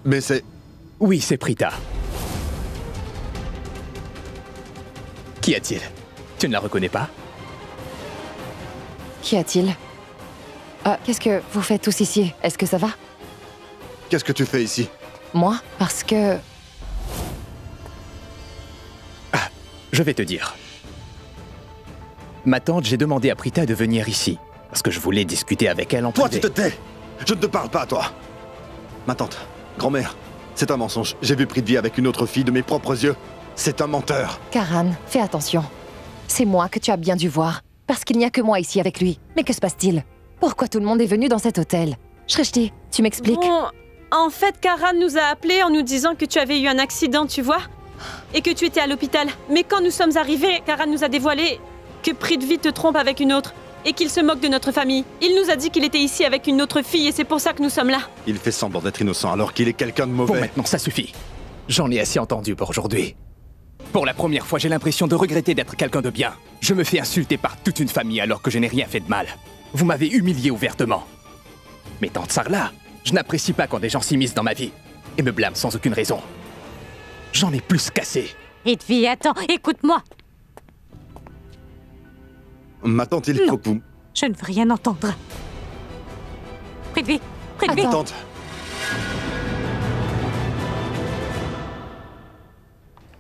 Mais c'est... Oui, c'est Prita. Qu'y a-t-il? Tu ne la reconnais pas? Qu'y a-t-il? Qu'est-ce que vous faites tous ici? Est-ce que ça va? Qu'est-ce que tu fais ici? Moi? Parce que... Je vais te dire. Ma tante, j'ai demandé à Prita de venir ici, parce que je voulais discuter avec elle en Toi, privé. tu te tais! Je ne te parle pas à toi! Ma tante, grand-mère, c'est un mensonge. J'ai vu Prithvi avec une autre fille de mes propres yeux. C'est un menteur. Karan, fais attention. C'est moi que tu as bien dû voir, parce qu'il n'y a que moi ici avec lui. Mais que se passe-t-il? Pourquoi tout le monde est venu dans cet hôtel? Shrishti, tu m'expliques? Bon, en fait, Karan nous a appelés en nous disant que tu avais eu un accident, tu vois? Et que tu étais à l'hôpital. Mais quand nous sommes arrivés, Karan nous a dévoilé que Prithvi te trompe avec une autre et qu'il se moque de notre famille. Il nous a dit qu'il était ici avec une autre fille et c'est pour ça que nous sommes là. Il fait semblant d'être innocent alors qu'il est quelqu'un de Bon, mauvais. maintenant, ça suffit. J'en ai assez entendu pour aujourd'hui. Pour la première fois, j'ai l'impression de regretter d'être quelqu'un de bien. Je me fais insulter par toute une famille alors que je n'ai rien fait de mal. Vous m'avez humilié ouvertement. Mais tante Sarla, je n'apprécie pas quand des gens s'immiscent dans ma vie et me blâment sans aucune raison. J'en ai plus qu'assez. Prithvi, attends, écoute-moi. Ma tante, il est trop pou. Je ne veux rien entendre. Prithvi, Prithvi. Attends. Tante,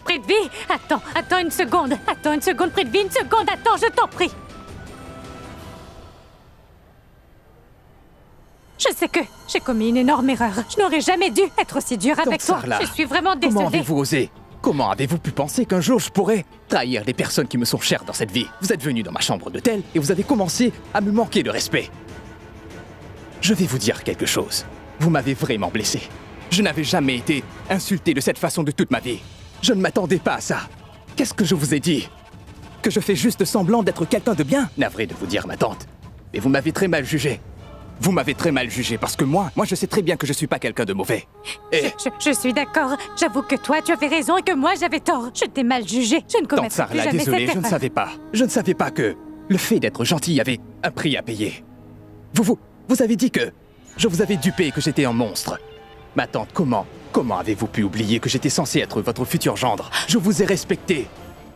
Prithvi, attends une seconde. Attends une seconde, Prithvi, une seconde, attends, je t'en prie. Je sais que j'ai commis une énorme erreur. Je n'aurais jamais dû être aussi dur avec Tante toi. Sarla, Je suis vraiment comment désolée. avez-vous osé? Comment avez-vous pu penser qu'un jour je pourrais trahir les personnes qui me sont chères dans cette vie? Vous êtes venu dans ma chambre d'hôtel et vous avez commencé à me manquer de respect. Je vais vous dire quelque chose. Vous m'avez vraiment blessé. Je n'avais jamais été insulté de cette façon de toute ma vie. Je ne m'attendais pas à ça. Qu'est-ce que je vous ai dit? Que je fais juste semblant d'être quelqu'un de bien? Navré de vous dire, ma tante. Mais vous m'avez très mal jugé. Vous m'avez très mal jugé parce que moi, je sais très bien que je suis pas quelqu'un de mauvais. Et... Je suis d'accord. J'avoue que toi, tu avais raison et que moi, j'avais tort. Je t'ai mal jugé. Je ne Tante commettrai plus Sarla, jamais désolé, cette je ne erreur. savais pas. Je ne savais pas que le fait d'être gentil avait un prix à payer. Vous avez dit que je vous avais dupé et que j'étais un monstre. Ma tante, comment avez-vous pu oublier que j'étais censé être votre futur gendre? Je vous ai respecté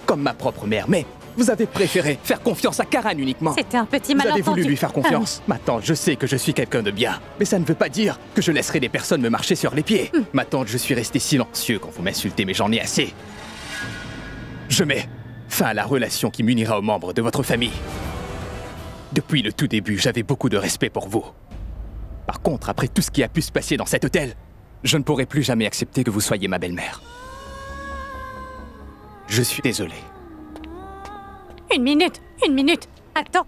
comme ma propre mère, mais vous avez préféré faire confiance à Karan uniquement. C'était un petit Vous malentendu. avez voulu lui faire confiance. Ma tante, je sais que je suis quelqu'un de bien, mais ça ne veut pas dire que je laisserai des personnes me marcher sur les pieds. Ma tante, je suis resté silencieux quand vous m'insultez, mais j'en ai assez. Je mets fin à la relation qui m'unira aux membres de votre famille. Depuis le tout début, j'avais beaucoup de respect pour vous. Par contre, après tout ce qui a pu se passer dans cet hôtel, je ne pourrai plus jamais accepter que vous soyez ma belle-mère. Je suis désolé. Une minute. Attends,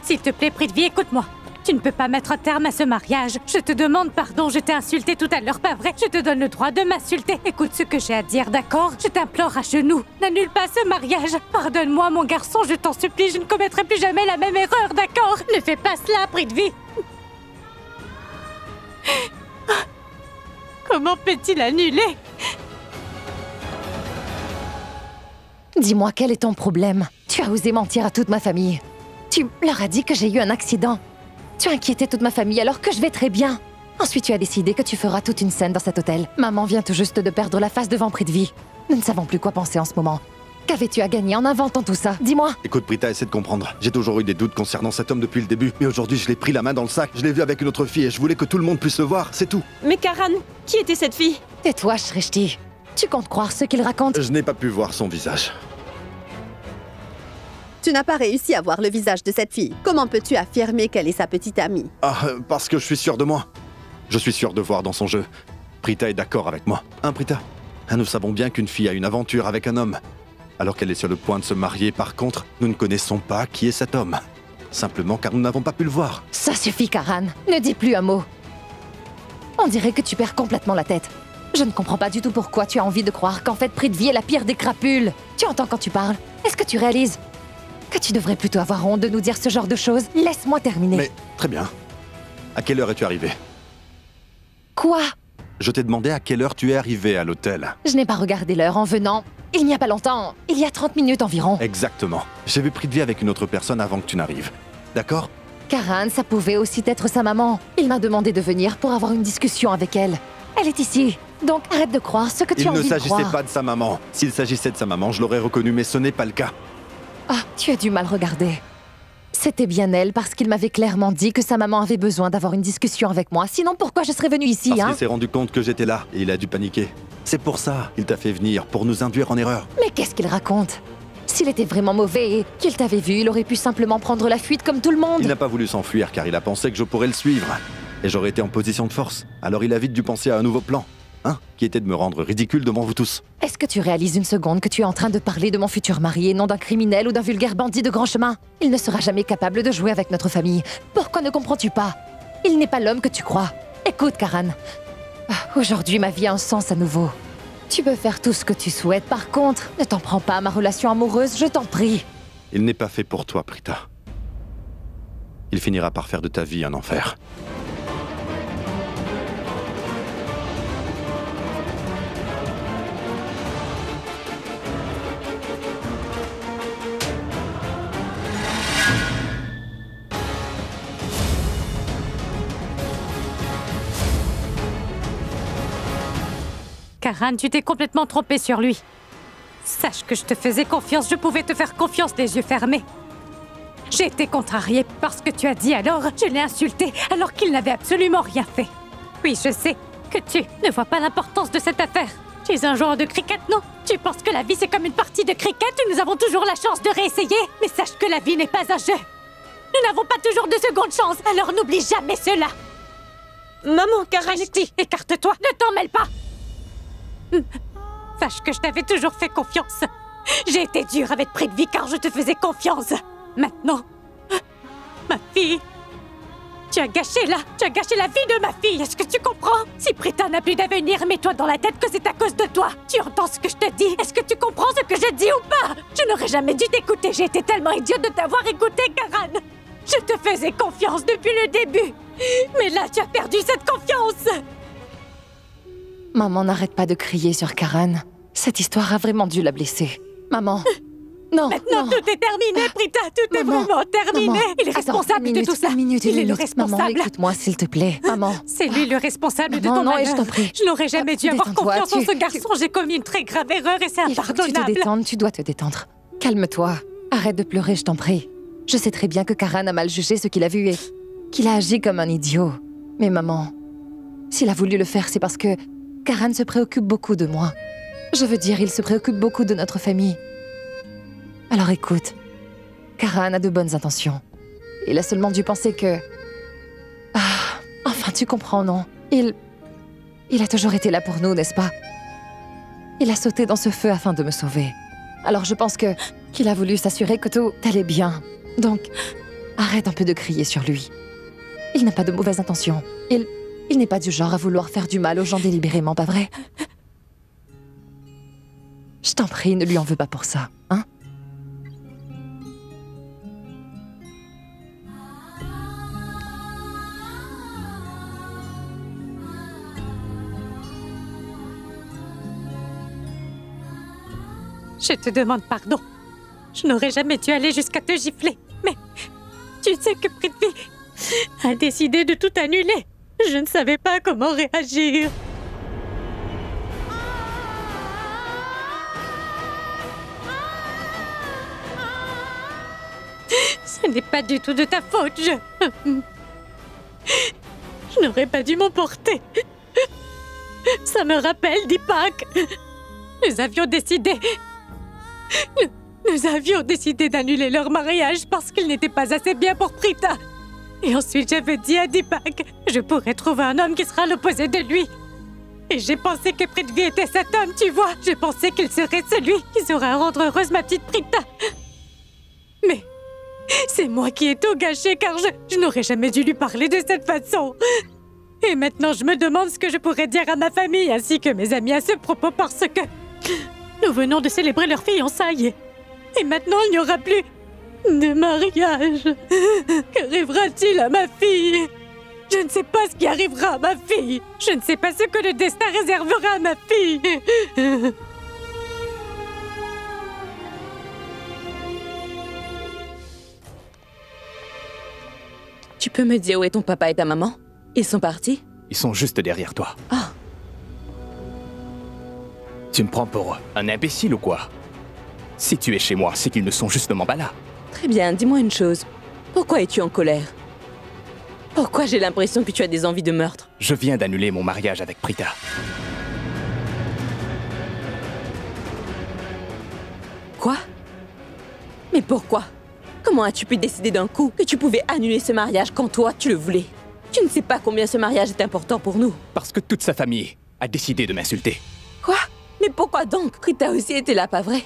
s'il te plaît, Prithvi, écoute-moi. Tu ne peux pas mettre un terme à ce mariage. Je te demande pardon, je t'ai insulté tout à l'heure, pas vrai? Je te donne le droit de m'insulter. Écoute ce que j'ai à dire, d'accord? Je t'implore à genoux. N'annule pas ce mariage. Pardonne-moi, mon garçon, je t'en supplie, je ne commettrai plus jamais la même erreur, d'accord? Ne fais pas cela, Prithvi. Comment peut-il annuler? Dis-moi, quel est ton problème? Tu as osé mentir à toute ma famille. Tu leur as dit que j'ai eu un accident. Tu as inquiété toute ma famille alors que je vais très bien. Ensuite, tu as décidé que tu feras toute une scène dans cet hôtel. Maman vient tout juste de perdre la face devant Prithvi. Nous ne savons plus quoi penser en ce moment. Qu'avais-tu à gagner en inventant tout ça? Dis-moi. écoute Prita, essaie de comprendre. J'ai toujours eu des doutes concernant cet homme depuis le début, mais aujourd'hui je l'ai pris la main dans le sac. Je l'ai vu avec une autre fille et je voulais que tout le monde puisse le voir, c'est tout. Mais Karan, qui était cette fille? Tais-toi, Shrishti. Tu comptes croire ce qu'il raconte? Je n'ai pas pu voir son visage. Tu n'as pas réussi à voir le visage de cette fille. Comment peux-tu affirmer qu'elle est sa petite amie? Parce que je suis sûr de moi. Je suis sûr de voir dans son jeu. Prita est d'accord avec moi. Hein, Prita? Nous savons bien qu'une fille a une aventure avec un homme. Alors qu'elle est sur le point de se marier, par contre, nous ne connaissons pas qui est cet homme. Simplement car nous n'avons pas pu le voir. Ça suffit, Karan. Ne dis plus un mot. On dirait que tu perds complètement la tête. Je ne comprends pas du tout pourquoi tu as envie de croire qu'en fait Prithvi est la pire des crapules. Tu entends quand tu parles? Est-ce que tu réalises que tu devrais plutôt avoir honte de nous dire ce genre de choses? Laisse-moi terminer. Mais, très bien. À quelle heure es-tu arrivé? Quoi? Je t'ai demandé à quelle heure tu es arrivé à l'hôtel. Je n'ai pas regardé l'heure en venant. Il n'y a pas longtemps. Il y a 30 minutes environ. Exactement. J'ai vu Prithvi avec une autre personne avant que tu n'arrives. D'accord? Karan, ça pouvait aussi être sa maman. Il m'a demandé de venir pour avoir une discussion avec elle. Elle est ici. Donc arrête de croire ce que tu Il as ne envie de s'agissait croire. pas de sa maman. S'il s'agissait de sa maman, je l'aurais reconnu, mais ce n'est pas le cas. Ah, tu as du mal regarder. C'était bien elle parce qu'il m'avait clairement dit que sa maman avait besoin d'avoir une discussion avec moi. Sinon, pourquoi je serais venue ici, Parce hein? qu'il s'est rendu compte que j'étais là et il a dû paniquer. C'est pour ça qu'il t'a fait venir, pour nous induire en erreur. Mais qu'est-ce qu'il raconte? S'il était vraiment mauvais et qu'il t'avait vu, il aurait pu simplement prendre la fuite comme tout le monde. Il n'a pas voulu s'enfuir car il a pensé que je pourrais le suivre. Et j'aurais été en position de force. Alors il a vite dû penser à un nouveau plan. Qui était de me rendre ridicule devant vous tous. Est-ce que tu réalises une seconde que tu es en train de parler de mon futur mari et non d'un criminel ou d'un vulgaire bandit de grand chemin? Il ne sera jamais capable de jouer avec notre famille. Pourquoi ne comprends-tu pas? Il n'est pas l'homme que tu crois. Écoute, Karan. Aujourd'hui, ma vie a un sens à nouveau. Tu peux faire tout ce que tu souhaites. Par contre, ne t'en prends pas à ma relation amoureuse, je t'en prie. Il n'est pas fait pour toi, Prita. Il finira par faire de ta vie un enfer. Karan, tu t'es complètement trompé sur lui. Sache que je te faisais confiance, je pouvais te faire confiance les yeux fermés. J'ai été contrariée par ce que tu as dit alors, je l'ai insulté alors qu'il n'avait absolument rien fait. Oui, je sais que tu ne vois pas l'importance de cette affaire. Tu es un joueur de cricket, non? Tu penses que la vie c'est comme une partie de cricket où nous avons toujours la chance de réessayer? Mais sache que la vie n'est pas un jeu. Nous n'avons pas toujours de seconde chance, alors n'oublie jamais cela. Maman, Karan, Resti, écarte-toi, ne t'en mêle pas. Sache que je t'avais toujours fait confiance. J'ai été dure avec Prithvi car je te faisais confiance. Maintenant, ma fille, tu as gâché la vie de ma fille. Est-ce que tu comprends? Si Prita n'a plus d'avenir, mets-toi dans la tête que c'est à cause de toi. Tu entends ce que je te dis? Est-ce que tu comprends ce que je dis ou pas? Je n'aurais jamais dû t'écouter. J'ai été tellement idiote de t'avoir écouté, Karan. Je te faisais confiance depuis le début. Mais là, tu as perdu cette confiance. Maman n'arrête pas de crier sur Karan. Cette histoire a vraiment dû la blesser. Maman. Non, Maintenant, non. tout est terminé, Prita. Tout est vraiment terminé. Maman, Il est attends, responsable une de minute, tout ça. une minute, Il est le Maman, responsable. écoute-moi, s'il te plaît. Maman. C'est lui le responsable de Maman, ton non, malheur. je t'en prie. Je n'aurais jamais dû avoir Détends-toi, confiance en tu- ce garçon. J'ai commis une très grave erreur et c'est Il faut que tu te impardonnable. détendes, tu dois te détendre. Calme-toi. Arrête de pleurer, je t'en prie. Je sais très bien que Karan a mal jugé ce qu'il a vu et qu'il a agi comme un idiot. Mais maman, s'il a voulu le faire, c'est parce que Karan se préoccupe beaucoup de moi. Je veux dire, il se préoccupe beaucoup de notre famille. Alors écoute, Karan a de bonnes intentions. Il a seulement dû penser que... enfin, tu comprends, non? Il a toujours été là pour nous, n'est-ce pas? Il a sauté dans ce feu afin de me sauver. Alors je pense qu'il a voulu s'assurer que tout allait bien. Donc, arrête un peu de crier sur lui. Il n'a pas de mauvaises intentions. Il n'est pas du genre à vouloir faire du mal aux gens délibérément, pas vrai? Je t'en prie, ne lui en veux pas pour ça, hein? Je te demande pardon. Je n'aurais jamais dû aller jusqu'à te gifler. Mais tu sais que Prithvi a décidé de tout annuler. Je ne savais pas comment réagir. Ce n'est pas du tout de ta faute. Je n'aurais pas dû m'emporter. Ça me rappelle Deepak. Nous avions décidé d'annuler leur mariage parce qu'il n'était pas assez bien pour Prita. Et ensuite, j'avais dit à Deepak, je pourrais trouver un homme qui sera l'opposé de lui. Et j'ai pensé que Prithvi était cet homme, tu vois. J'ai pensé qu'il serait celui qui saurait rendre heureuse ma petite Prita. Mais c'est moi qui ai tout gâché car je n'aurais jamais dû lui parler de cette façon. Et maintenant, je me demande ce que je pourrais dire à ma famille ainsi que mes amis à ce propos parce que nous venons de célébrer leur fiançailles. Et maintenant, il n'y aura plus de mariage. Qu'arrivera-t-il à ma fille? Je ne sais pas ce qui arrivera à ma fille. Je ne sais pas ce que le destin réservera à ma fille. Tu peux me dire où est ton papa et ta maman? Ils sont partis? Ils sont juste derrière toi. Tu me prends pour un imbécile ou quoi? Si tu es chez moi, c'est qu'ils ne sont justement pas là. Très bien, dis-moi une chose. Pourquoi es-tu en colère? Pourquoi j'ai l'impression que tu as des envies de meurtre? Je viens d'annuler mon mariage avec Prita. Quoi? Mais pourquoi? Comment as-tu pu décider d'un coup que tu pouvais annuler ce mariage quand toi, tu le voulais? Tu ne sais pas combien ce mariage est important pour nous. Parce que toute sa famille a décidé de m'insulter. Quoi? Mais pourquoi donc? Prita aussi était là, pas vrai?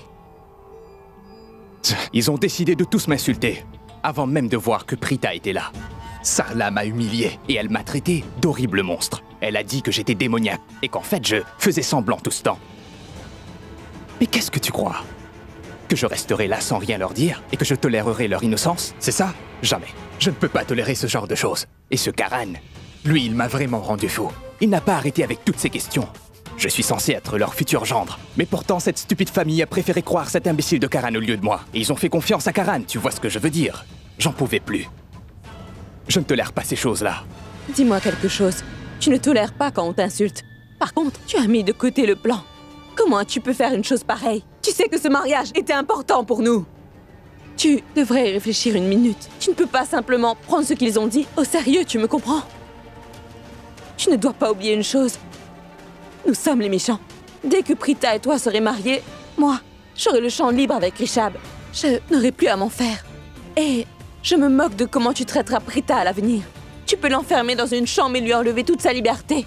Ils ont décidé de tous m'insulter, avant même de voir que Prita était là. Sarla m'a humilié et elle m'a traité d'horrible monstre. Elle a dit que j'étais démoniaque et qu'en fait je faisais semblant tout ce temps. Mais qu'est-ce que tu crois? Que je resterai là sans rien leur dire et que je tolérerai leur innocence? C'est ça? Jamais. Je ne peux pas tolérer ce genre de choses. Et ce Karan, lui, il m'a vraiment rendu fou. Il n'a pas arrêté avec toutes ces questions. Je suis censé être leur futur gendre. Mais pourtant, cette stupide famille a préféré croire cet imbécile de Karan au lieu de moi. Et ils ont fait confiance à Karan, tu vois ce que je veux dire? J'en pouvais plus. Je ne tolère pas ces choses-là. Dis-moi quelque chose. Tu ne tolères pas quand on t'insulte. Par contre, tu as mis de côté le plan. Comment tu peux faire une chose pareille? Tu sais que ce mariage était important pour nous. Tu devrais y réfléchir une minute. Tu ne peux pas simplement prendre ce qu'ils ont dit au sérieux, tu me comprends? Tu ne dois pas oublier une chose. Nous sommes les méchants. Dès que Prita et toi serez mariés, moi, j'aurai le champ libre avec Rishab. Je n'aurai plus à m'en faire. Et je me moque de comment tu traiteras Prita à l'avenir. Tu peux l'enfermer dans une chambre et lui enlever toute sa liberté.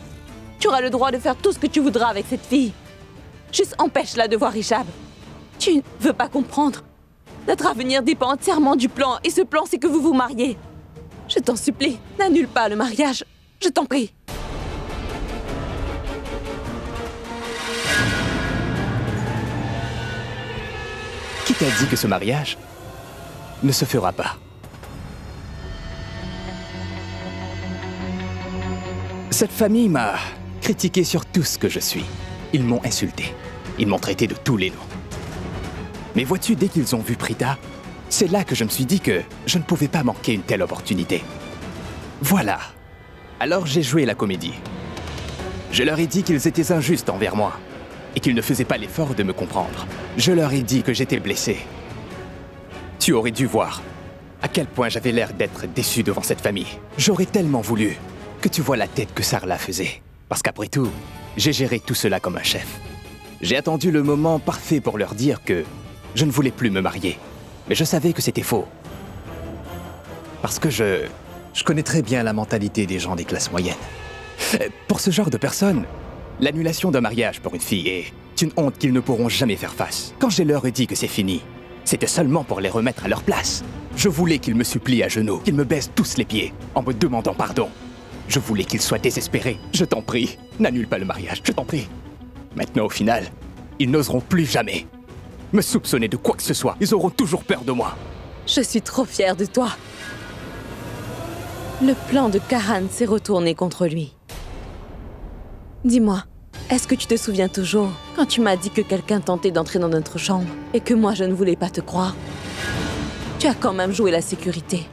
Tu auras le droit de faire tout ce que tu voudras avec cette fille. Juste empêche-la de voir Rishab. Tu ne veux pas comprendre. Notre avenir dépend entièrement du plan, et ce plan, c'est que vous vous mariez. Je t'en supplie, n'annule pas le mariage. Je t'en prie. Qui t'a dit que ce mariage ne se fera pas? Cette famille m'a critiqué sur tout ce que je suis. Ils m'ont insulté. Ils m'ont traité de tous les noms. Mais vois-tu, dès qu'ils ont vu Prita, c'est là que je me suis dit que je ne pouvais pas manquer une telle opportunité. Voilà. Alors j'ai joué la comédie. Je leur ai dit qu'ils étaient injustes envers moi et qu'ils ne faisaient pas l'effort de me comprendre. Je leur ai dit que j'étais blessé. Tu aurais dû voir à quel point j'avais l'air d'être déçu devant cette famille. J'aurais tellement voulu que tu vois la tête que Sarla faisait. Parce qu'après tout, j'ai géré tout cela comme un chef. J'ai attendu le moment parfait pour leur dire que je ne voulais plus me marier. Mais je savais que c'était faux. Parce que je connais très bien la mentalité des gens des classes moyennes. Pour ce genre de personnes, l'annulation d'un mariage pour une fille est une honte qu'ils ne pourront jamais faire face. Quand je leur ai dit que c'est fini, c'était seulement pour les remettre à leur place. Je voulais qu'ils me supplient à genoux, qu'ils me baissent tous les pieds, en me demandant pardon. Je voulais qu'ils soient désespérés. Je t'en prie, n'annule pas le mariage, je t'en prie. Maintenant, au final, ils n'oseront plus jamais me soupçonner de quoi que ce soit. Ils auront toujours peur de moi. Je suis trop fière de toi. Le plan de Karan s'est retourné contre lui. Dis-moi, est-ce que tu te souviens toujours quand tu m'as dit que quelqu'un tentait d'entrer dans notre chambre et que moi je ne voulais pas te croire? Tu as quand même joué la sécurité.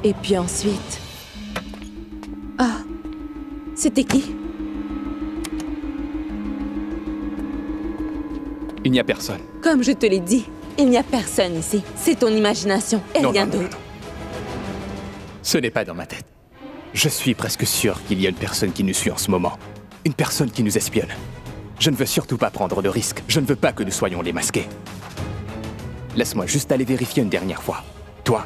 Et puis ensuite... Ah, c'était qui? Il n'y a personne. Comme je te l'ai dit, il n'y a personne ici. C'est ton imagination et rien d'autre. Ce n'est pas dans ma tête. Je suis presque sûr qu'il y a une personne qui nous suit en ce moment. Une personne qui nous espionne. Je ne veux surtout pas prendre de risques. Je ne veux pas que nous soyons les masqués. Laisse-moi juste aller vérifier une dernière fois. Toi,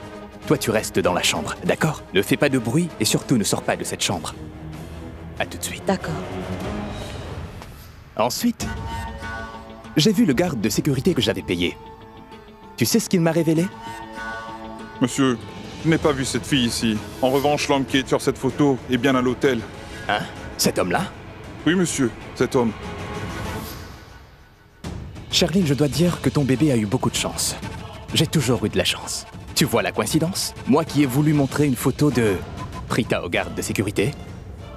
tu restes dans la chambre, d'accord? Ne fais pas de bruit et surtout ne sors pas de cette chambre. À tout de suite. D'accord. Ensuite, j'ai vu le garde de sécurité que j'avais payé. Tu sais ce qu'il m'a révélé? Monsieur, je n'ai pas vu cette fille ici. En revanche, l'homme qui est sur cette photo est bien à l'hôtel. Hein? Cet homme-là? Oui, monsieur, cet homme. Sherline, je dois dire que ton bébé a eu beaucoup de chance. J'ai toujours eu de la chance. Tu vois la coïncidence? Moi qui ai voulu montrer une photo de Prita au garde de sécurité,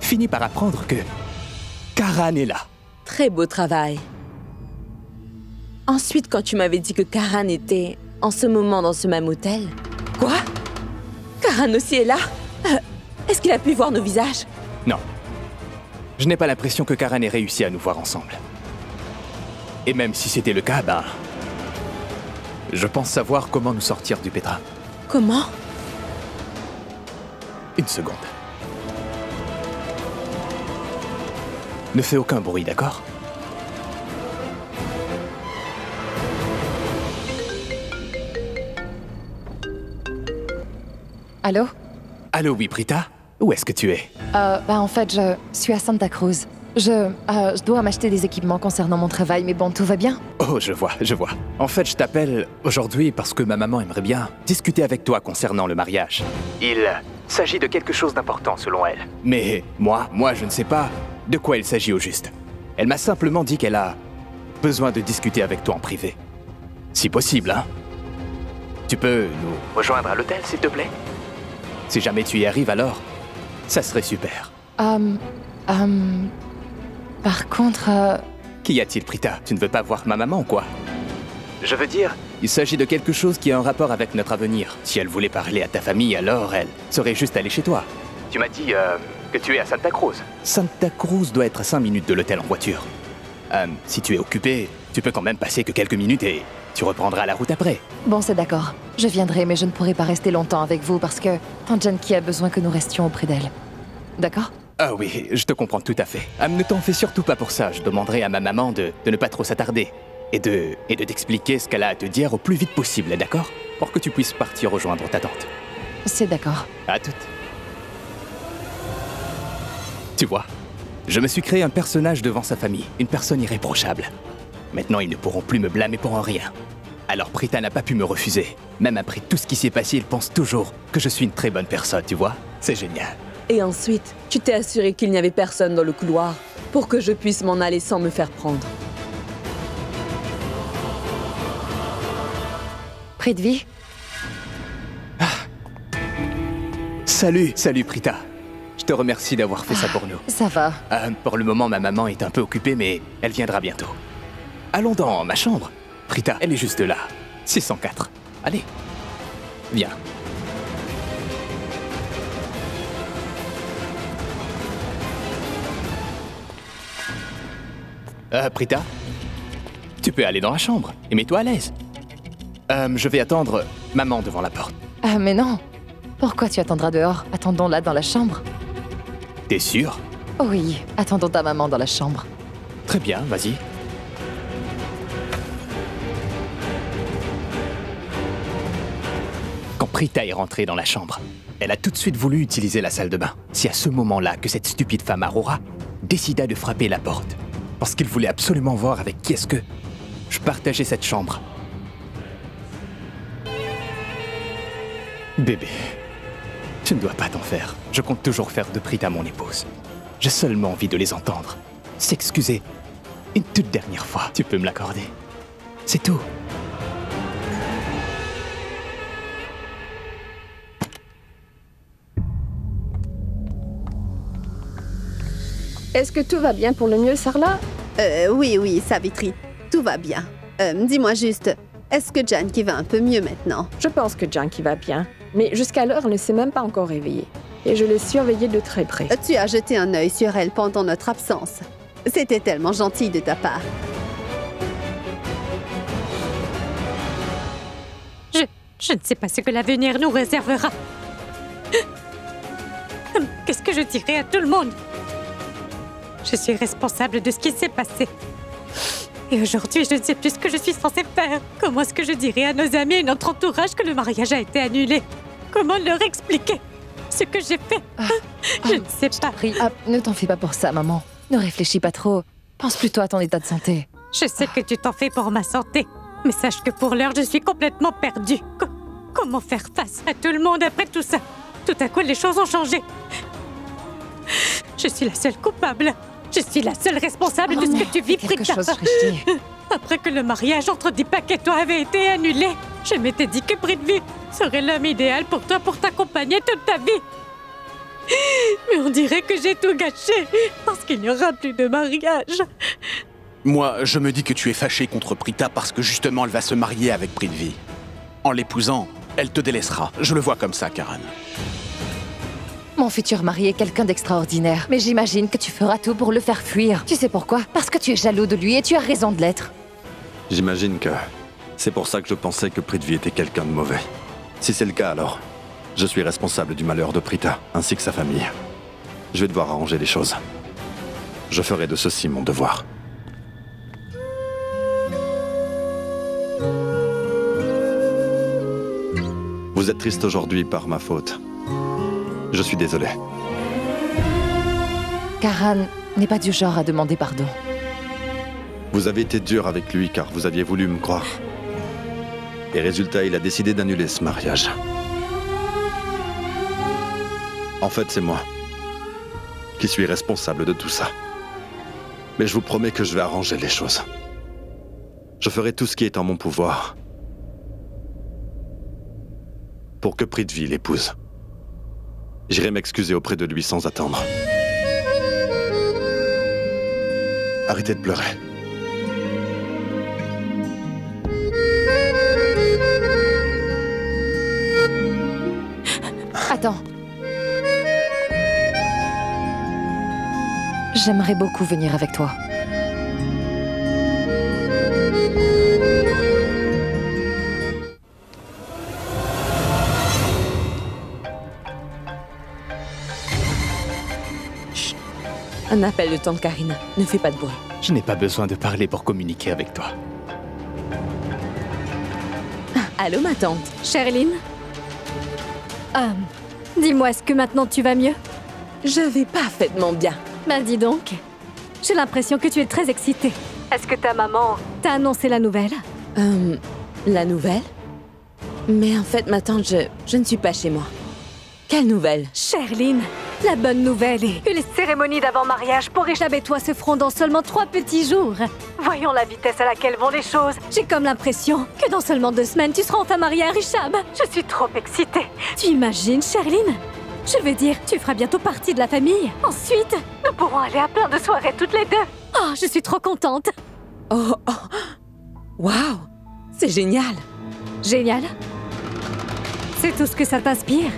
finis par apprendre que Karan est là. Très beau travail. Ensuite, quand tu m'avais dit que Karan était en ce moment dans ce même hôtel... Quoi? Karan aussi est là? Est-ce qu'il a pu voir nos visages? Non. Je n'ai pas l'impression que Karan ait réussi à nous voir ensemble. Et même si c'était le cas, ben... je pense savoir comment nous sortir du Petra. Comment? Une seconde. Ne fais aucun bruit, d'accord? Allô? Allô, oui, Prita? Où est-ce que tu es? En fait, je suis à Santa Cruz. Je dois m'acheter des équipements concernant mon travail, mais bon, tout va bien? Oh, je vois. En fait, je t'appelle aujourd'hui parce que ma maman aimerait bien discuter avec toi concernant le mariage. Il s'agit de quelque chose d'important selon elle. Mais moi, je ne sais pas de quoi il s'agit au juste. Elle m'a simplement dit qu'elle a besoin de discuter avec toi en privé. Si possible, hein? Tu peux nous rejoindre à l'hôtel, s'il te plaît? Si jamais tu y arrives alors, ça serait super. Par contre... Qu'y a-t-il, Prita? Tu ne veux pas voir ma maman ou quoi? Je veux dire, il s'agit de quelque chose qui a un rapport avec notre avenir. Si elle voulait parler à ta famille, alors elle serait juste allée chez toi. Tu m'as dit que tu es à Santa Cruz. Santa Cruz doit être à 5 minutes de l'hôtel en voiture. Si tu es occupé, tu peux quand même passer que quelques minutes et tu reprendras la route après. Bon, c'est d'accord. Je viendrai, mais je ne pourrai pas rester longtemps avec vous parce que Tante Janki a besoin que nous restions auprès d'elle. D'accord? Ah oui, je te comprends tout à fait. Ne t'en fais surtout pas pour ça. Je demanderai à ma maman de ne pas trop s'attarder. Et de t'expliquer ce qu'elle a à te dire au plus vite possible, d'accord? Pour que tu puisses partir rejoindre ta tante. C'est d'accord. À toutes. Tu vois, je me suis créé un personnage devant sa famille, une personne irréprochable. Maintenant, ils ne pourront plus me blâmer pour un rien. Alors Prita n'a pas pu me refuser. Même après tout ce qui s'est passé, il pense toujours que je suis une très bonne personne, tu vois? C'est génial. Et ensuite, tu t'es assuré qu'il n'y avait personne dans le couloir pour que je puisse m'en aller sans me faire prendre. Prithvi? Salut Prita. Je te remercie d'avoir fait ça pour nous. Ça va. Pour le moment, ma maman est un peu occupée, mais elle viendra bientôt. Allons dans ma chambre. Prita, elle est juste là. 604. Allez, viens. Prita, tu peux aller dans la chambre et mets-toi à l'aise. Je vais attendre maman devant la porte. Ah, mais non. Pourquoi tu attendras dehors? Attendons-la dans la chambre. T'es sûr? Oui, attendons ta maman dans la chambre. Très bien, vas-y. Quand Prita est rentrée dans la chambre, elle a tout de suite voulu utiliser la salle de bain. C'est à ce moment-là que cette stupide femme Aurora décida de frapper la porte. Parce qu'il voulait absolument voir avec qui est-ce que je partageais cette chambre. Bébé, tu ne dois pas t'en faire. Je compte toujours faire de Prita mon épouse. J'ai seulement envie de les entendre s'excuser une toute dernière fois. Tu peux me l'accorder? C'est tout. Est-ce que tout va bien pour le mieux, Sarla? Oui, Savitri. Tout va bien. Dis-moi juste, est-ce que Janki va un peu mieux maintenant? Je pense que Janki va bien. Mais jusqu'alors, elle ne s'est même pas encore réveillée. Et je l'ai surveillée de très près. Tu as jeté un œil sur elle pendant notre absence. C'était tellement gentil de ta part. Je ne sais pas ce que l'avenir nous réservera. Qu'est-ce que je dirai à tout le monde? Je suis responsable de ce qui s'est passé. Et aujourd'hui, je ne sais plus ce que je suis censée faire. Comment est-ce que je dirai à nos amis et notre entourage que le mariage a été annulé? Comment leur expliquer ce que j'ai fait? Je ne sais pas. Ne t'en fais pas pour ça, maman. Ne réfléchis pas trop. Pense plutôt à ton état de santé. Je sais que tu t'en fais pour ma santé. Mais sache que pour l'heure, je suis complètement perdue. Comment faire face à tout le monde après tout ça? Tout à coup, les choses ont changé. Je suis la seule coupable. Je suis la seule responsable de ce que tu vis, Prita. Après que le mariage entre Deepak et toi avait été annulé, je m'étais dit que Prithvi serait l'homme idéal pour toi pour t'accompagner toute ta vie. Mais on dirait que j'ai tout gâché parce qu'il n'y aura plus de mariage. Moi, je me dis que tu es fâché contre Prita parce que justement elle va se marier avec Prithvi. En l'épousant, elle te délaissera. Je le vois comme ça, Karan. Mon futur mari est quelqu'un d'extraordinaire, mais j'imagine que tu feras tout pour le faire fuir. Tu sais pourquoi? Parce que tu es jaloux de lui et tu as raison de l'être. J'imagine que c'est pour ça que je pensais que Prithvi était quelqu'un de mauvais. Si c'est le cas alors, je suis responsable du malheur de Prita, ainsi que sa famille. Je vais devoir arranger les choses. Je ferai de ceci mon devoir. Vous êtes triste aujourd'hui par ma faute. Je suis désolé. Karan n'est pas du genre à demander pardon. Vous avez été dur avec lui car vous aviez voulu me croire. Et résultat, il a décidé d'annuler ce mariage. En fait, c'est moi qui suis responsable de tout ça. Mais je vous promets que je vais arranger les choses. Je ferai tout ce qui est en mon pouvoir pour que Prithvi l'épouse. J'irai m'excuser auprès de lui sans attendre. Arrêtez de pleurer. Attends. J'aimerais beaucoup venir avec toi. Chut. Un appel de tante Karina. Ne fais pas de bruit. Je n'ai pas besoin de parler pour communiquer avec toi. Allô, ma tante. Sherline? Dis-moi, est-ce que maintenant tu vas mieux? Je vais parfaitement bien. Ben dis donc. J'ai l'impression que tu es très excitée. Est-ce que ta maman t'a annoncé la nouvelle? La nouvelle? Mais en fait, ma tante, je ne suis pas chez moi. Quelle nouvelle? Sherline, la bonne nouvelle est que les cérémonies d'avant-mariage pour Hicham et toi se feront dans seulement 3 petits jours. Voyons la vitesse à laquelle vont les choses. J'ai comme l'impression que dans seulement 2 semaines, tu seras enfin mariée à Hicham. Je suis trop excitée. Tu imagines, Sherline? Je veux dire, tu feras bientôt partie de la famille. Ensuite, nous pourrons aller à plein de soirées toutes les deux. Oh, je suis trop contente. Oh. Waouh! C'est génial. Génial? C'est tout ce que ça t'inspire?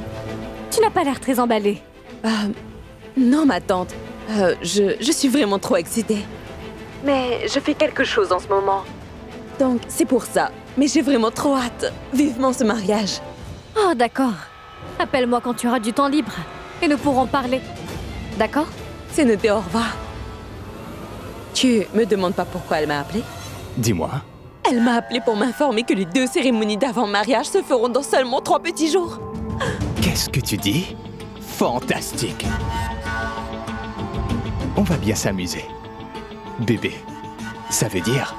Tu n'as pas l'air très emballée. Non, ma tante. Je suis vraiment trop excitée. Mais je fais quelque chose en ce moment. Donc, c'est pour ça. Mais j'ai vraiment trop hâte. Vivement ce mariage. Oh, d'accord. Appelle-moi quand tu auras du temps libre. Et nous pourrons parler. D'accord? C'est noté, au revoir. Tu me demandes pas pourquoi elle m'a appelé? Dis-moi. Elle m'a appelé pour m'informer que les 2 cérémonies d'avant-mariage se feront dans seulement 3 petits jours. Qu'est-ce que tu dis? Fantastique. On va bien s'amuser. Bébé, ça veut dire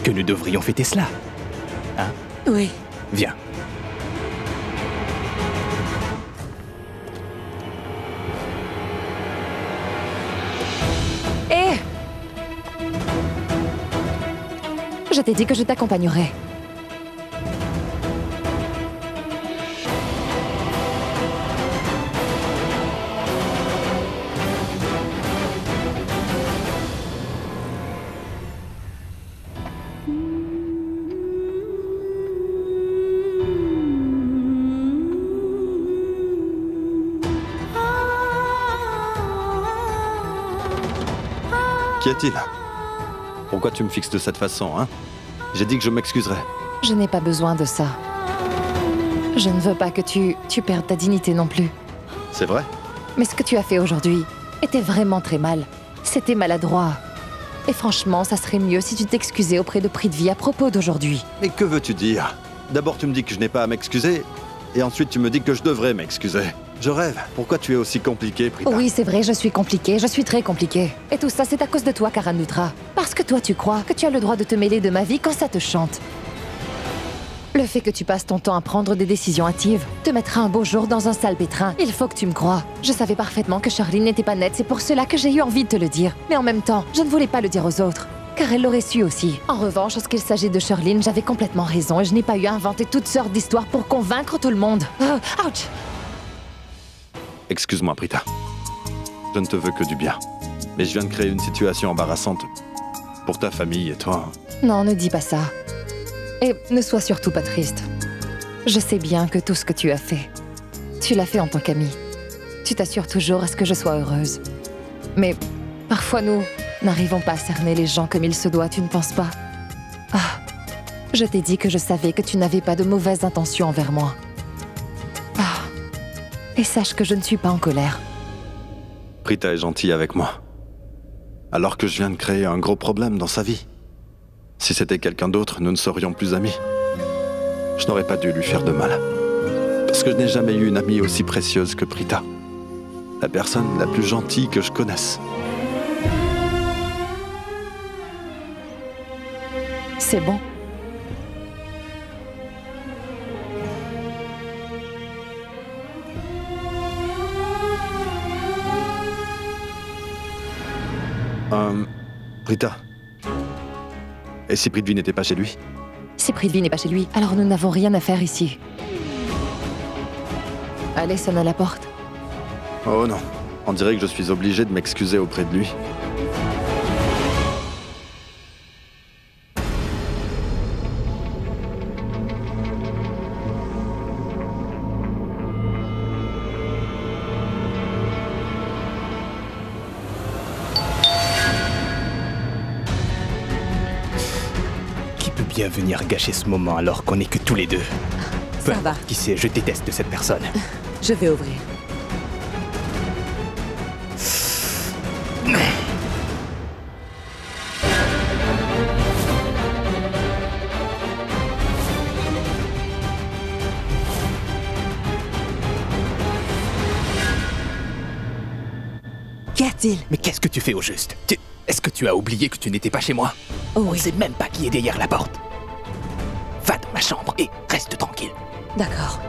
que nous devrions fêter cela. Hein? Oui. Viens. Hé! Je t'ai dit que je t'accompagnerai. Qu'y a-t-il? Pourquoi tu me fixes de cette façon, hein? J'ai dit que je m'excuserais. Je n'ai pas besoin de ça. Je ne veux pas que tu perdes ta dignité non plus. C'est vrai? Mais ce que tu as fait aujourd'hui était vraiment très mal. C'était maladroit. Et franchement, ça serait mieux si tu t'excusais auprès de Prithvi à propos d'aujourd'hui. Mais que veux-tu dire? D'abord tu me dis que je n'ai pas à m'excuser, et ensuite tu me dis que je devrais m'excuser. Je rêve. Pourquoi tu es aussi compliquée, Prita? Oui, c'est vrai, je suis compliquée, je suis très compliquée. Et tout ça, c'est à cause de toi, Karan Luthra. Parce que toi, tu crois que tu as le droit de te mêler de ma vie quand ça te chante. Le fait que tu passes ton temps à prendre des décisions hâtives te mettra un beau jour dans un sale pétrin. Il faut que tu me crois. Je savais parfaitement que Sherline n'était pas nette, c'est pour cela que j'ai eu envie de te le dire. Mais en même temps, je ne voulais pas le dire aux autres. Car elle l'aurait su aussi. En revanche, lorsqu'il s'agit de Sherline, j'avais complètement raison et je n'ai pas eu à inventer toutes sortes d'histoires pour convaincre tout le monde. Ouch! Excuse-moi, Prita. Je ne te veux que du bien. Mais je viens de créer une situation embarrassante pour ta famille et toi. Non, ne dis pas ça. Et ne sois surtout pas triste. Je sais bien que tout ce que tu as fait Tu l'as fait en tant qu'amie. Tu t'assures toujours à ce que je sois heureuse. Mais parfois nous n'arrivons pas à cerner les gens comme il se doit, tu ne penses pas? Ah, je t'ai dit que je savais que tu n'avais pas de mauvaises intentions envers moi. Ah, et sache que je ne suis pas en colère. Prita est gentille avec moi. Alors que je viens de créer un gros problème dans sa vie. Si c'était quelqu'un d'autre, nous ne serions plus amis. Je n'aurais pas dû lui faire de mal. Parce que je n'ai jamais eu une amie aussi précieuse que Prita. La personne la plus gentille que je connaisse. C'est bon. Prita. Et si Prithvi n'était pas chez lui? Si Prithvi n'est pas chez lui, alors nous n'avons rien à faire ici. Allez, sonne à la porte. Oh non, on dirait que je suis obligé de m'excuser auprès de lui. Qui peut bien venir gâcher ce moment alors qu'on n'est que tous les deux? Ça va. Qui sait, je déteste cette personne. Je vais ouvrir. Qu'y a-t-il? Mais qu'est-ce que tu fais au juste? Est-ce que tu as oublié que tu n'étais pas chez moi? Oh On oui. ne sait même pas qui est derrière la porte. Va dans ma chambre et reste tranquille. D'accord.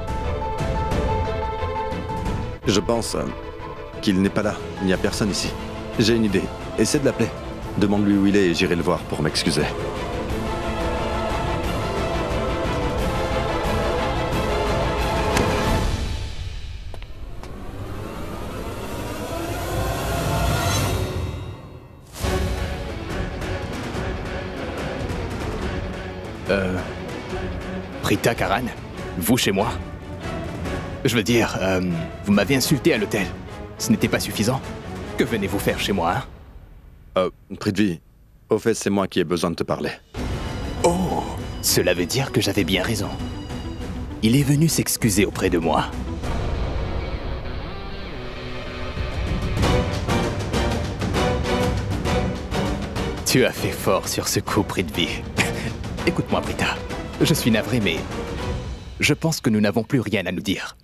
Je pense qu'il n'est pas là. Il n'y a personne ici. J'ai une idée. Essaie de l'appeler. Demande-lui où il est et j'irai le voir pour m'excuser. Prita, Karan, vous chez moi? Je veux dire, vous m'avez insulté à l'hôtel. Ce n'était pas suffisant? Que venez-vous faire chez moi, hein? Prithvi, au fait, c'est moi qui ai besoin de te parler. Oh, cela veut dire que j'avais bien raison. Il est venu s'excuser auprès de moi. Tu as fait fort sur ce coup, Prithvi. Écoute-moi, Prita. Je suis navré, mais je pense que nous n'avons plus rien à nous dire.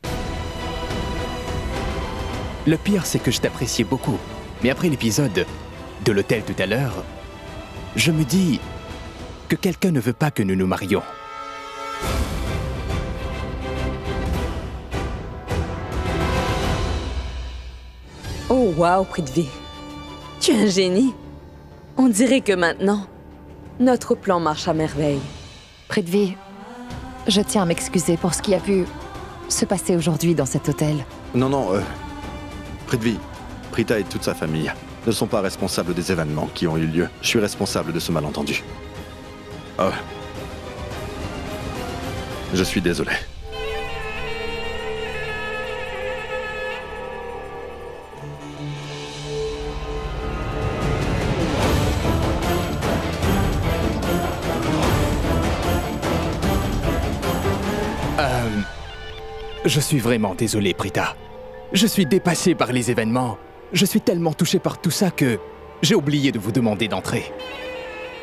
Le pire, c'est que je t'appréciais beaucoup. Mais après l'épisode de l'hôtel tout à l'heure, je me dis que quelqu'un ne veut pas que nous nous marions. Oh waouh, Prithvi. Tu es un génie. On dirait que maintenant, notre plan marche à merveille. Prithvi, je tiens à m'excuser pour ce qui a pu se passer aujourd'hui dans cet hôtel. Non, Prithvi, Prita et toute sa famille ne sont pas responsables des événements qui ont eu lieu. Je suis responsable de ce malentendu. Oh. Je suis désolé. Je suis vraiment désolé, Prita. Je suis dépassé par les événements. Je suis tellement touché par tout ça que j'ai oublié de vous demander d'entrer.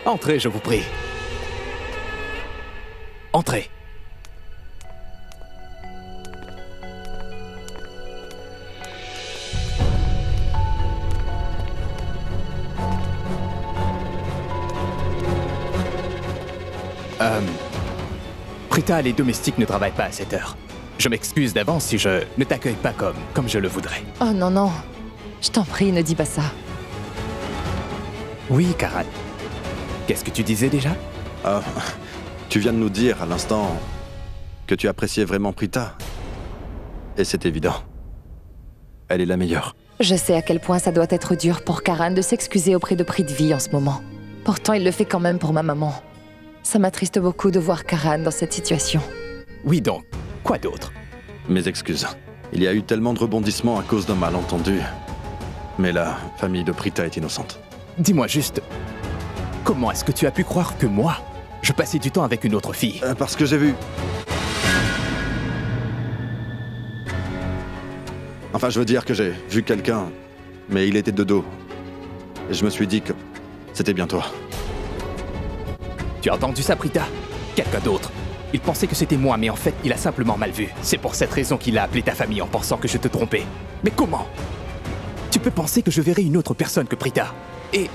Entrez, je vous prie. Entrez. Prita, les domestiques ne travaillent pas à cette heure. Je m'excuse d'avance si je ne t'accueille pas comme je le voudrais. Oh non, non. Je t'en prie, ne dis pas ça. Oui, Karan. Qu'est-ce que tu disais déjà? Tu viens de nous dire à l'instant que tu appréciais vraiment Prita. Et c'est évident. Elle est la meilleure. Je sais à quel point ça doit être dur pour Karan de s'excuser auprès de Prithvi en ce moment. Pourtant, il le fait quand même pour ma maman. Ça m'attriste beaucoup de voir Karan dans cette situation. Oui donc, quoi d'autre? Mes excuses. Il y a eu tellement de rebondissements à cause d'un malentendu. Mais la famille de Prita est innocente. Dis-moi juste, comment est-ce que tu as pu croire que moi, je passais du temps avec une autre fille? Parce que j'ai vu... Enfin, je veux dire que j'ai vu quelqu'un, mais il était de dos. Et je me suis dit que c'était bien toi. Tu as entendu ça, Prita? Quelqu'un d'autre. Il pensait que c'était moi, mais en fait, il a simplement mal vu. C'est pour cette raison qu'il a appelé ta famille en pensant que je te trompais. Mais comment? Tu peux penser que je verrai une autre personne que Prita. Et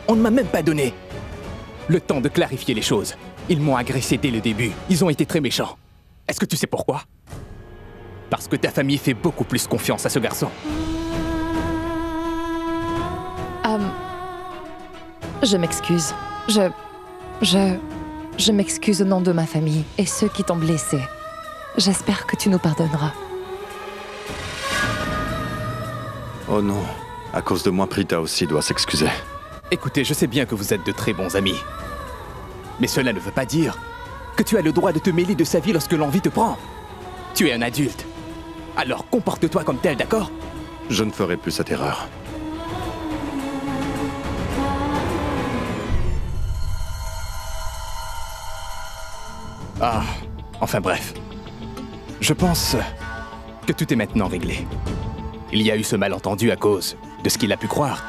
on ne m'a même pas donné le temps de clarifier les choses. Ils m'ont agressé dès le début. Ils ont été très méchants. Est-ce que tu sais pourquoi? Parce que ta famille fait beaucoup plus confiance à ce garçon. Je m'excuse. Je m'excuse au nom de ma famille et ceux qui t'ont blessé. J'espère que tu nous pardonneras. Oh non, à cause de moi, Prita aussi doit s'excuser. Écoutez, je sais bien que vous êtes de très bons amis. Mais cela ne veut pas dire que tu as le droit de te mêler de sa vie lorsque l'envie te prend. Tu es un adulte. Alors comporte-toi comme tel, d'accord? Je ne ferai plus cette erreur. Ah, enfin bref. Je pense que tout est maintenant réglé. Il y a eu ce malentendu à cause de ce qu'il a pu croire.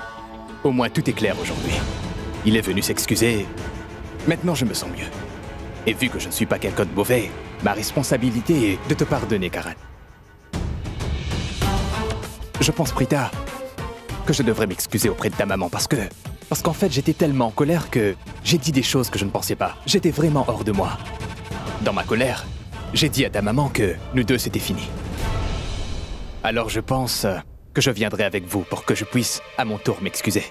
Au moins tout est clair aujourd'hui. Il est venu s'excuser. Maintenant je me sens mieux. Et vu que je ne suis pas quelqu'un de mauvais, ma responsabilité est de te pardonner, Karan. Je pense, Prita, que je devrais m'excuser auprès de ta maman parce qu'en fait j'étais tellement en colère que j'ai dit des choses que je ne pensais pas. J'étais vraiment hors de moi. Dans ma colère, j'ai dit à ta maman que nous deux c'était fini. Alors je pense que je viendrai avec vous pour que je puisse à mon tour m'excuser.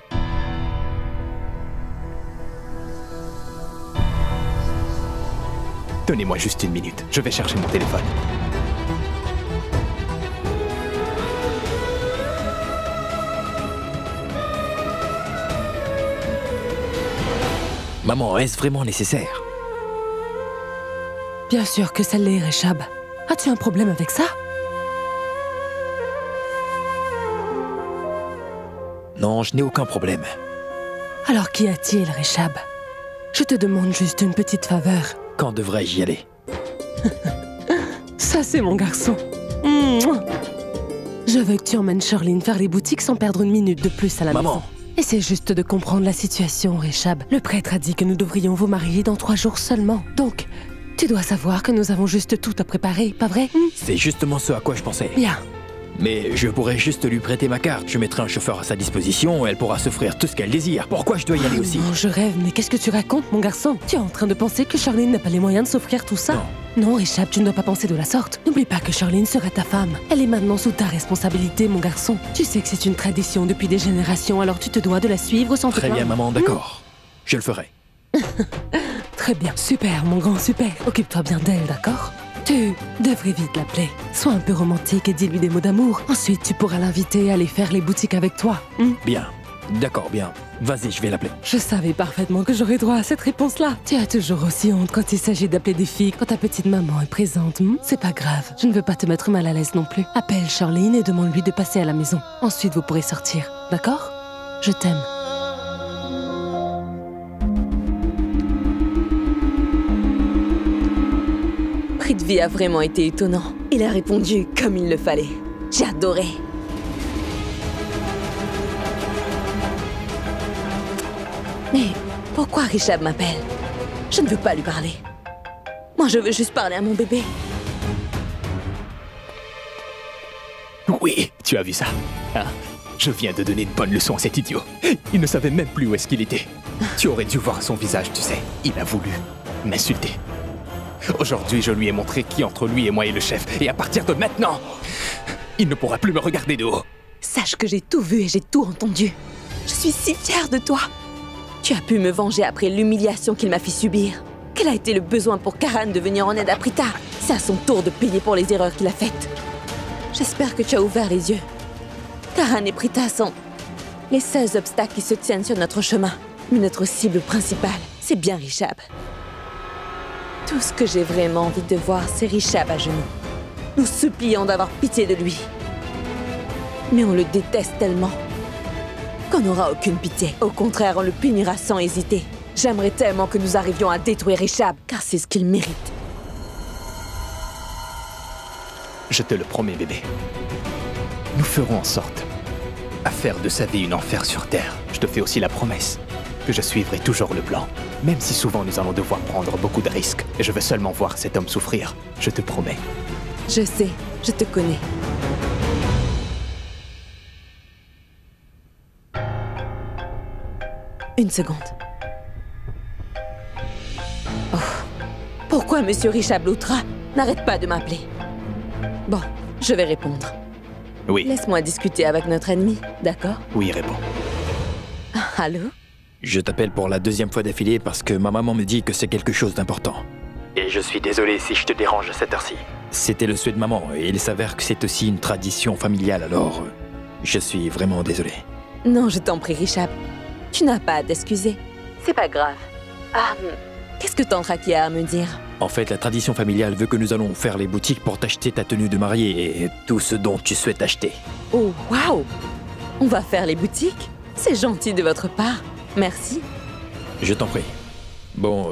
Donnez-moi juste une minute, je vais chercher mon téléphone. Maman, est-ce vraiment nécessaire? Bien sûr que ça l'est, Rechab. As-tu un problème avec ça? Non, je n'ai aucun problème. Alors qu'y a-t-il, Rechab? Je te demande juste une petite faveur. Quand devrais-je y aller? Ça, c'est mon garçon. Mouah. Je veux que tu emmènes Charlene faire les boutiques sans perdre une minute de plus à la maison. Essaie juste de comprendre la situation, Rechab. Le prêtre a dit que nous devrions vous marier dans 3 jours seulement. Donc, tu dois savoir que nous avons juste tout à préparer, pas vrai? C'est justement ce à quoi je pensais. Bien. Mais je pourrais juste lui prêter ma carte. Je mettrai un chauffeur à sa disposition et elle pourra s'offrir tout ce qu'elle désire. Pourquoi je dois y aller aussi? Non, je rêve, mais qu'est-ce que tu racontes, mon garçon? Tu es en train de penser que Charlene n'a pas les moyens de s'offrir tout ça? Non, Rechab, tu ne dois pas penser de la sorte. N'oublie pas que Charlene sera ta femme. Elle est maintenant sous ta responsabilité, mon garçon. Tu sais que c'est une tradition depuis des générations, alors tu te dois de la suivre sans te Très bien, maman, d'accord. Je le ferai. Très bien. Super, mon grand, super. Occupe-toi bien d'elle, d'accord? Tu devrais vite l'appeler. Sois un peu romantique et dis-lui des mots d'amour. Ensuite, tu pourras l'inviter à aller faire les boutiques avec toi. Bien. D'accord, bien. Vas-y, je vais l'appeler. Je savais parfaitement que j'aurais droit à cette réponse-là. Tu as toujours aussi honte quand il s'agit d'appeler des filles quand ta petite maman est présente. C'est pas grave. Je ne veux pas te mettre mal à l'aise non plus. Appelle Charlene et demande-lui de passer à la maison. Ensuite, vous pourrez sortir. D'accord? Je t'aime. Prithvi a vraiment été étonnant. Il a répondu comme il le fallait. J'ai adoré. Mais pourquoi Rechab m'appelle? Je ne veux pas lui parler. Moi, je veux juste parler à mon bébé. Oui, tu as vu ça, hein? Je viens de donner une bonne leçon à cet idiot. Il ne savait même plus où est-ce qu'il était. Tu aurais dû voir son visage, tu sais. Il a voulu m'insulter. Aujourd'hui, je lui ai montré qui entre lui et moi est le chef. Et à partir de maintenant, il ne pourra plus me regarder de haut. Sache que j'ai tout vu et j'ai tout entendu. Je suis si fière de toi. Tu as pu me venger après l'humiliation qu'il m'a fait subir. Quel a été le besoin pour Karan de venir en aide à Prita? C'est à son tour de payer pour les erreurs qu'il a faites. J'espère que tu as ouvert les yeux. Karan et Prita sont les seuls obstacles qui se tiennent sur notre chemin. Mais notre cible principale, c'est bien Rechab. Tout ce que j'ai vraiment envie de voir, c'est Rechab à genoux. nous suppliant d'avoir pitié de lui. Mais on le déteste tellement qu'on n'aura aucune pitié. Au contraire, on le punira sans hésiter. J'aimerais tellement que nous arrivions à détruire Richab, car c'est ce qu'il mérite. Je te le promets, bébé. Nous ferons en sorte à faire de sa vie une enfer sur Terre. Je te fais aussi la promesse que je suivrai toujours le plan, même si souvent nous allons devoir prendre beaucoup de risques. Et je veux seulement voir cet homme souffrir. Je te promets. Je sais, je te connais. Une seconde. Oh. Pourquoi Monsieur Richab Loutra n'arrête pas de m'appeler? Bon, je vais répondre. Oui. Laisse-moi discuter avec notre ennemi, d'accord? Oui, réponds. Allô? Je t'appelle pour la deuxième fois d'affilée parce que ma maman me dit que c'est quelque chose d'important. Et je suis désolé si je te dérange à cette heure-ci. C'était le souhait de maman et il s'avère que c'est aussi une tradition familiale, alors je suis vraiment désolé. Non, je t'en prie, Richab. Tu n'as pas à t'excuser. C'est pas grave. Ah, qu'est-ce que Tantraki a à me dire? En fait, la tradition familiale veut que nous allons faire les boutiques pour t'acheter ta tenue de mariée et tout ce dont tu souhaites acheter. Oh, waouh! On va faire les boutiques? C'est gentil de votre part. Merci. Je t'en prie. Bon,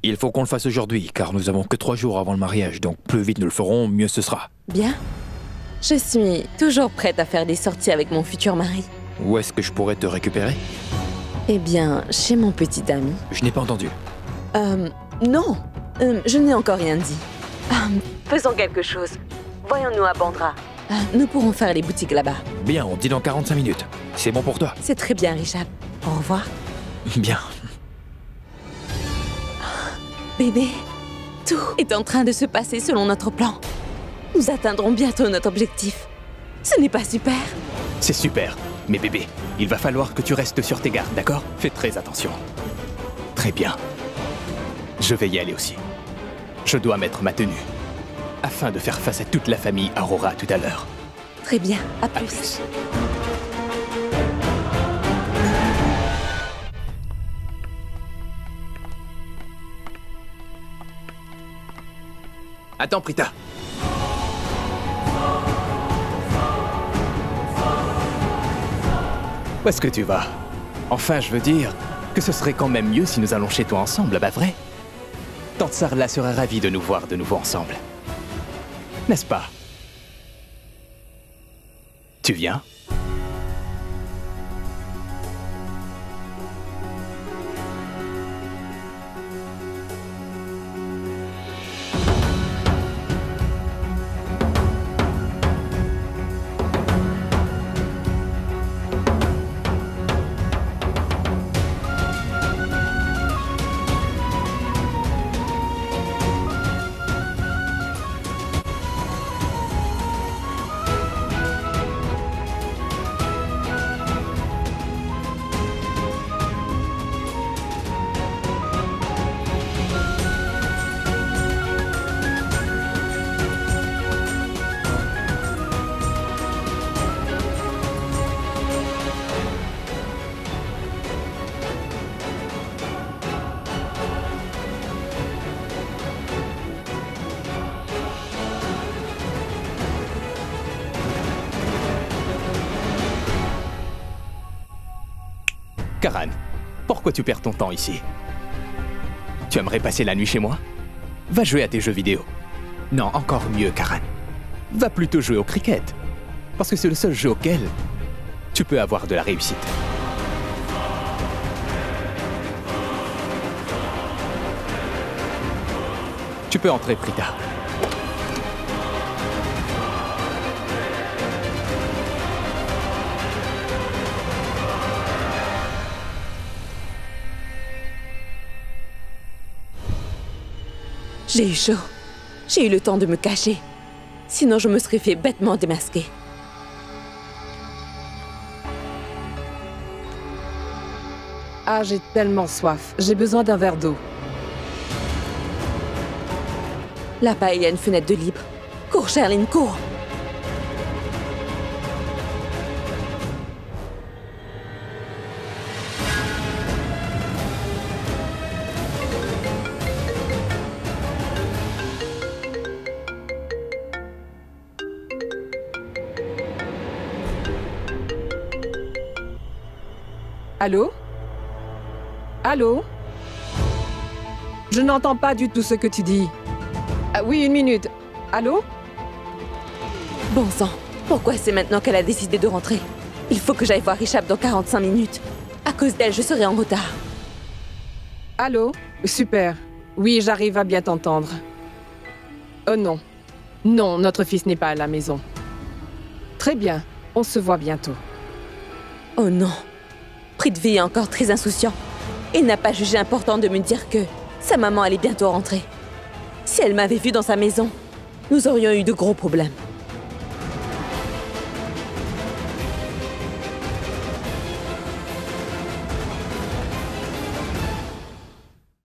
il faut qu'on le fasse aujourd'hui, car nous avons que 3 jours avant le mariage, donc plus vite nous le ferons, mieux ce sera. Bien. Je suis toujours prête à faire des sorties avec mon futur mari. Où est-ce que je pourrais te récupérer? Eh bien, chez mon petit ami. Je n'ai pas entendu. Non. Je n'ai encore rien dit. Faisons quelque chose. Voyons-nous à Bandra. Nous pourrons faire les boutiques là-bas. Bien, on dit dans 45 minutes. C'est bon pour toi? C'est très bien, Richab. Au revoir. Bien. Bébé, tout est en train de se passer selon notre plan. Nous atteindrons bientôt notre objectif. Ce n'est pas super? C'est super. Mais bébé, il va falloir que tu restes sur tes gardes, d'accord? Fais très attention. Très bien. Je vais y aller aussi. Je dois mettre ma tenue, afin de faire face à toute la famille Aurora tout à l'heure. Très bien, à plus. Attends, Prita. Où est-ce que tu vas? Enfin, je veux dire que ce serait quand même mieux si nous allons chez toi ensemble, bah vrai? Tante Sarla serait ravie de nous voir de nouveau ensemble. N'est-ce pas? Tu viens? Karan, pourquoi tu perds ton temps ici? Tu aimerais passer la nuit chez moi? Va jouer à tes jeux vidéo. Non, encore mieux, Karan. Va plutôt jouer au cricket. Parce que c'est le seul jeu auquel tu peux avoir de la réussite. Tu peux entrer, Prita. J'ai eu chaud. J'ai eu le temps de me cacher. Sinon, je me serais fait bêtement démasquer. Ah, j'ai tellement soif. J'ai besoin d'un verre d'eau. Là-bas, il y a une fenêtre de libre. Cours, Sherline, cours! Allô? Allô? Je n'entends pas du tout ce que tu dis. Ah, oui, une minute. Allô? Bon sang, pourquoi c'est maintenant qu'elle a décidé de rentrer? Il faut que j'aille voir Richard dans 45 minutes. À cause d'elle, je serai en retard. Allô? Super. Oui, j'arrive à bien t'entendre. Oh non. Non, notre fils n'est pas à la maison. Très bien. On se voit bientôt. Oh non. Prithvi est encore très insouciant. Il n'a pas jugé important de me dire que sa maman allait bientôt rentrer. Si elle m'avait vue dans sa maison, nous aurions eu de gros problèmes.